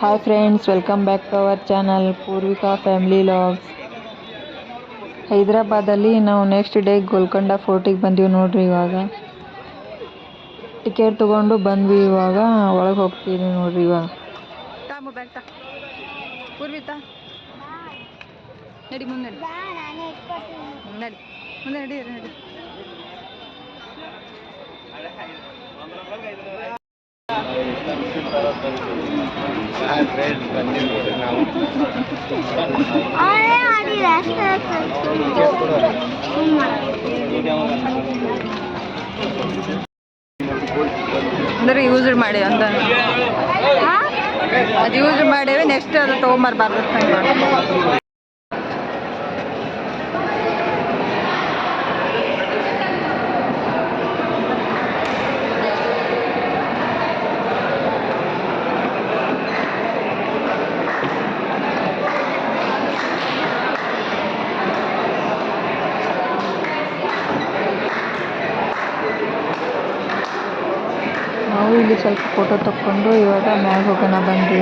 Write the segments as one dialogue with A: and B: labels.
A: Hi friends, welcome back to our channel Poorvika family logs. ಹೈದ್ರಾಬಾದಲ್ಲಿ ನಾವು next day Golconda ಫೋರ್ಟಿಗೆ ಬಂದೀವಿ ನೋಡ್ರಿ. ಇವಾಗ ಟಿಕೆಟ್ ತೊಗೊಂಡು ಬಂದ್ವಿ. ಇವಾಗ ಒಳಗೆ ಹೋಗ್ತೀವಿ ನೋಡ್ರಿ. ಇವಾಗ ನಡಿ ಮುಂದೆ ನಡಿ ಮುಂದೆ ನಡಿ ನಡಿ. ಅಂದ್ರೆ ಯೂಸ್ ಮಾಡಿ ಅಂತ ಅದು ಯೂಸ್ ಮಾಡೇವಿ. ನೆಕ್ಸ್ಟ್ ಅದು ತೊಗೊಂಬರ್ಬಾರ್ದು. ನಾವು ಇಲ್ಲಿ ಸ್ವಲ್ಪ ಫೋಟೋ ತಕ್ಕೊಂಡು ಇವಾಗ ಮ್ಯಾಗ ಹೋಗೋಣ ಬಂದ್ವಿ.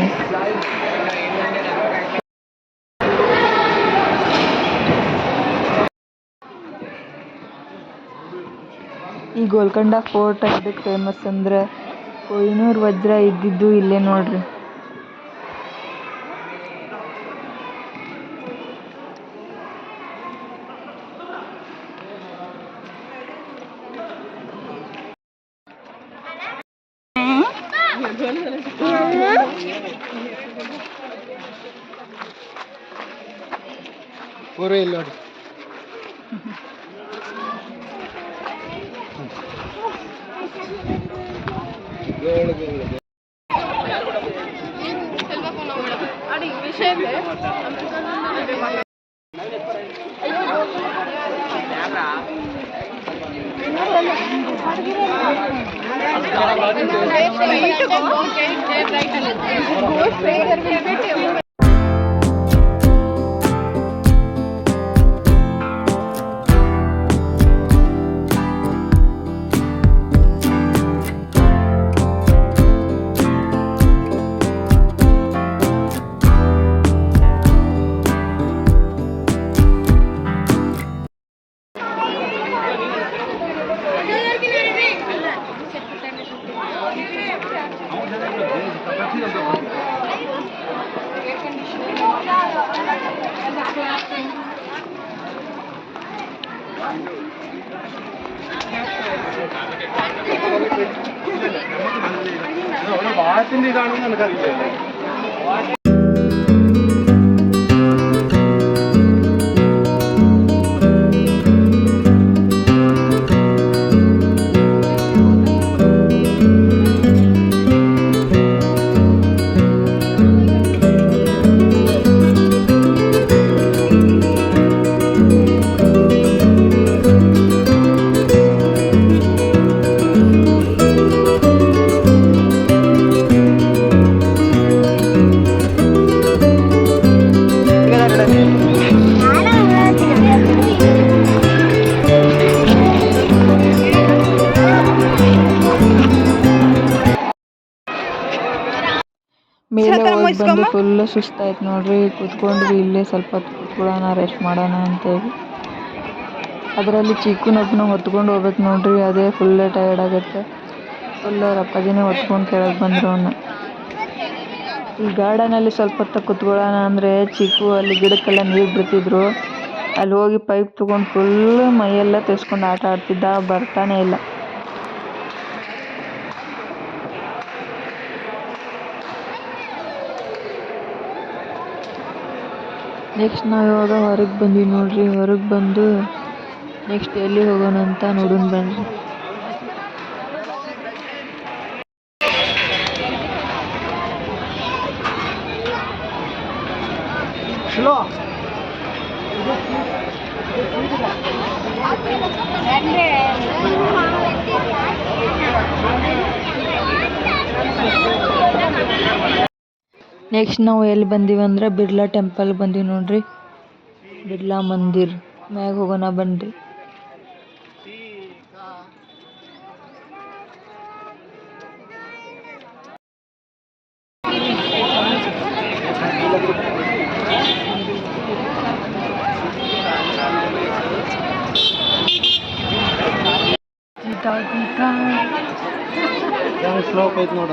A: ಈ ಗೋಲ್ಕೊಂಡ ಫೋರ್ಟ್ ಅದಕ್ಕೆ ಫೇಮಸ್ ಅಂದ್ರೆ ಕೊಹಿನೂರ್ ವಜ್ರ ಇದ್ದಿದ್ದು ಇಲ್ಲೇ ನೋಡ್ರಿ.
B: ಪೂರ್ವ ಇಲ್ಲಿ ನೋಡಿ. വാഴത്തിന്റെ ഇതാണെന്ന് എനിക്കറിയില്ല. ಮೇಲೆ ಹೋಗಿ ಬಂದು ಫುಲ್ ಸುಸ್ತಾಯ್ತು ನೋಡ್ರಿ. ಕೂತ್ಕೊಂಡ್ವಿ ಇಲ್ಲೇ ಸ್ವಲ್ಪ ಹೊತ್ತು ಕೂತ್ಕೊಳ್ಳೋಣ, ರೆಸ್ಟ್ ಮಾಡೋಣ ಅಂತೇಳಿ. ಅದರಲ್ಲಿ ಚಿಕ್ಕನೊಬ್ಬನ ಹೊತ್ಕೊಂಡು ಹೋಗ್ಬೇಕು ನೋಡ್ರಿ. ಅದೇ ಫುಲ್ ಟಯರ್ಡ್ ಆಗುತ್ತೆ. ಫುಲ್ ಅವ್ರ ಅಪ್ಪಾಜಿನೇ ಹೊತ್ಕೊಂಡು ಕೆಳಗೆ ಬಂದರು ಅವನ್ನ. ಈ ಗಾರ್ಡನಲ್ಲಿ ಸ್ವಲ್ಪ ಹೊತ್ತು ಕೂತ್ಕೊಳ್ಳೋಣ ಅಂದರೆ ಚಿಕ್ಕು ಅಲ್ಲಿ ಗಿಡಕ್ಕೆಲ್ಲ ನೀರು ಬಿಡ್ತಿದ್ರು. ಅಲ್ಲಿ ಹೋಗಿ ಪೈಪ್ ತೊಗೊಂಡು ಫುಲ್ ಮೈಯೆಲ್ಲ ತೆಸ್ಕೊಂಡು ಆಟ ಆಡ್ತಿದ್ದ. ಬರ್ತಾನೆ ಇಲ್ಲ. ನೆಕ್ಸ್ಟ್ ನಾವು ಇವಾಗ ಹೊರಗೆ ಬಂದ್ವಿ ನೋಡ್ರಿ. ಹೊರಗೆ ಬಂದು ನೆಕ್ಸ್ಟ್ ಎಲ್ಲಿ ಹೋಗೋಣ ಅಂತ ನೋಡೋಣ ಬನ್ರಿ. ನೆಕ್ಸ್ಟ್ ನಾವು ಎಲ್ಲಿ ಬಂದೀವಿ ಅಂದ್ರೆ ಬಿರ್ಲಾ ಟೆಂಪಲ್ ಬಂದೀವಿ ನೋಡ್ರಿ. ಬಿರ್ಲಾ ಮಂದಿರ್ ಮ್ಯಾಗ ಹೋಗೋಣ ಬನ್ರಿ.
C: ಸ್ಲೋಪ್ ಐತೆ ನೋಡ.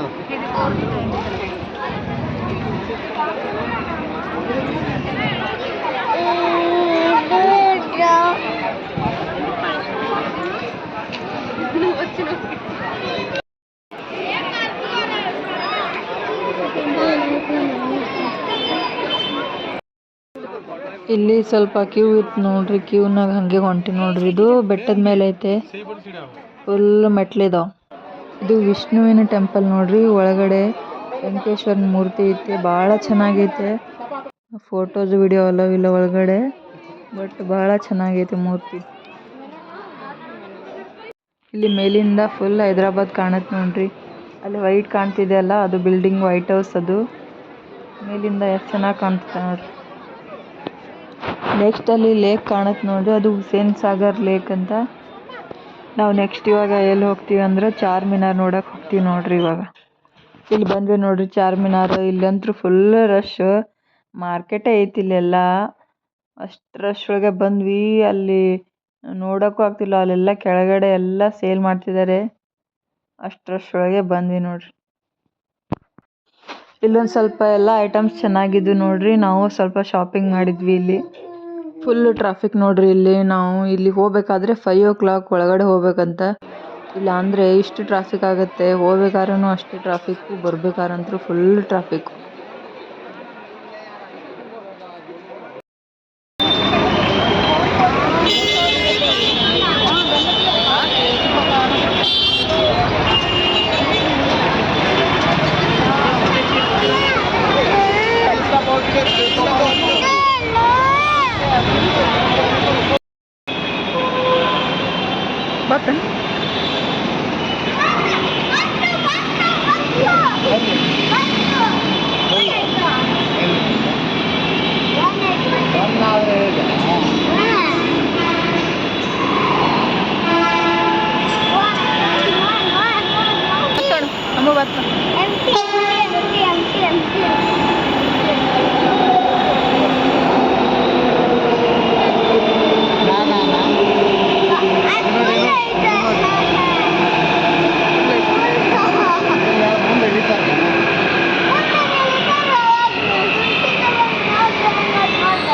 B: ಇಲ್ಲಿ ಸ್ವಲ್ಪ ಕ್ಯೂ ಇತ್ತು ನೋಡ್ರಿ, ಕ್ಯೂನಾಗ ಹಂಗೆ ಹೊಂಟಿ ನೋಡ್ರಿ. ಇದು ಬೆಟ್ಟದ ಮೇಲೆ ಐತೆ, ಫುಲ್ ಮೆಟ್ಲಿದಾವ. ಇದು ವಿಷ್ಣುವಿನ ಟೆಂಪಲ್ ನೋಡ್ರಿ. ಒಳಗಡೆ ವೆಂಕಟೇಶ್ವರನ ಮೂರ್ತಿ ಐತೆ, ಭಾಳ ಚೆನ್ನಾಗೈತೆ. ಫೋಟೋಸ್ ವಿಡಿಯೋ ಅಲ್ಲವಿಲ್ಲ ಒಳಗಡೆ, ಬಟ್ ಭಾಳ ಚೆನ್ನಾಗೈತೆ ಮೂರ್ತಿ. ಇಲ್ಲಿ ಮೇಲಿಂದ ಫುಲ್ ಹೈದ್ರಾಬಾದ್ ಕಾಣುತ್ತೆ ನೋಡ್ರಿ. ಅಲ್ಲಿ ವೈಟ್ ಕಾಣ್ತಿದೆ ಅಲ್ಲ, ಅದು ಬಿಲ್ಡಿಂಗ್ ವೈಟ್ ಹೌಸ್. ಅದು ಮೇಲಿಂದ ಎಷ್ಟು ಚೆನ್ನಾಗಿ ಕಾಣ್ತದೆ ನೋಡ್ರಿ. ನೆಕ್ಸ್ಟ್ ಅಲ್ಲಿ ಲೇಕ್ ಕಾಣುತ್ತೆ ನೋಡ್ರಿ, ಅದು ಹುಸೇನ್ ಸಾಗರ್ ಲೇಕ್ ಅಂತ. ನಾವು ನೆಕ್ಸ್ಟ್ ಇವಾಗ ಎಲ್ಲಿ ಹೋಗ್ತೀವಿ ಅಂದ್ರೆ ಚಾರ್ಮಿನಾರ್ ನೋಡಕ್ಕೆ ಹೋಗ್ತೀವಿ ನೋಡ್ರಿ. ಇವಾಗ ಇಲ್ಲಿ ಬಂದ್ವಿ ನೋಡ್ರಿ ಚಾರ್ಮಿನಾರ್. ಇಲ್ಲಂತೂ ಫುಲ್ ರಶ್, ಮಾರ್ಕೆಟೇ ಐತಿ ಇಲ್ಲೆಲ್ಲ. ಅಷ್ಟು ರಶ್ ಒಳಗೆ ಬಂದ್ವಿ. ಅಲ್ಲಿ ನೋಡೋಕ್ಕೂ ಆಗ್ತಿಲ್ಲ, ಅಲ್ಲೆಲ್ಲ ಕೆಳಗಡೆ ಎಲ್ಲ ಸೇಲ್ ಮಾಡ್ತಿದ್ದಾರೆ. ಅಷ್ಟು ರಶ್ ಒಳಗೆ ಬಂದ್ವಿ ನೋಡ್ರಿ. ಇಲ್ಲೊಂದು ಸ್ವಲ್ಪ ಎಲ್ಲ ಐಟಮ್ಸ್ ಚೆನ್ನಾಗಿದ್ದು ನೋಡ್ರಿ. ನಾವು ಸ್ವಲ್ಪ ಶಾಪಿಂಗ್ ಮಾಡಿದ್ವಿ. ಇಲ್ಲಿ ಫುಲ್ ಟ್ರಾಫಿಕ್ ನೋಡ್ರಿ. ಇಲ್ಲಿ ನಾವು ಇಲ್ಲಿ ಹೋಗ್ಬೇಕಾದ್ರೆ 5 o'clock ಒಳಗಡೆ ಹೋಗ್ಬೇಕಂತ. ಇಲ್ಲ ಅಂದರೆ ಇಷ್ಟು ಟ್ರಾಫಿಕ್ ಆಗುತ್ತೆ. ಹೋಗ್ಬೇಕಾದ್ರೂ ಅಷ್ಟೇ ಟ್ರಾಫಿಕ್ಕು, ಬರ್ಬೇಕಾದ್ರಂತೂ ಫುಲ್ ಟ್ರಾಫಿಕ್. ಬರ್ತೇನೆ ಅಮ್ಮ ಬರ್ತಾನೆ.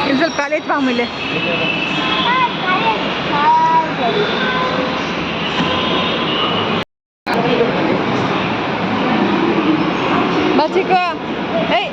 B: ಇಲ್ಲಿ ಸ್ವಲ್ಪ ಖಾಲಿ ಐತೆ ಆಮೇಲೆ ಬಾ ಚಿಕ್ಕ. ಏಯ್